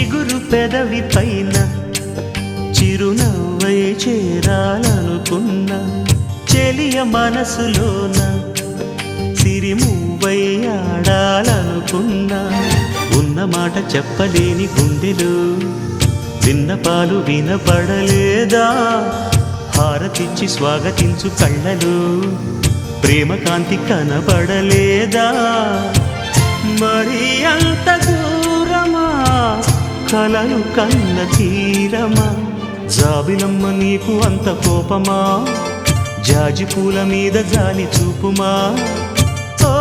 చిగురు పెదవి పైన చిరునవ్వై చేరాలనుకున్నా చెలియ మనసులోన సిరిమువ్వై ఆడాలనుకున్నా ఉన్న మాట చెప్పలేని గుండెలు విన్నపాలు వినపడలేదా హారతిచ్చి స్వాగతించు కళ్ళలు ప్రేమ కాంతి కనపడలేదా మరి అంత దూరమా కలలు కన్న తీరమా జాబిలమ్మ నీకు అంత కోపమా జాజి పూల మీద జాలి చూపుమా ఓ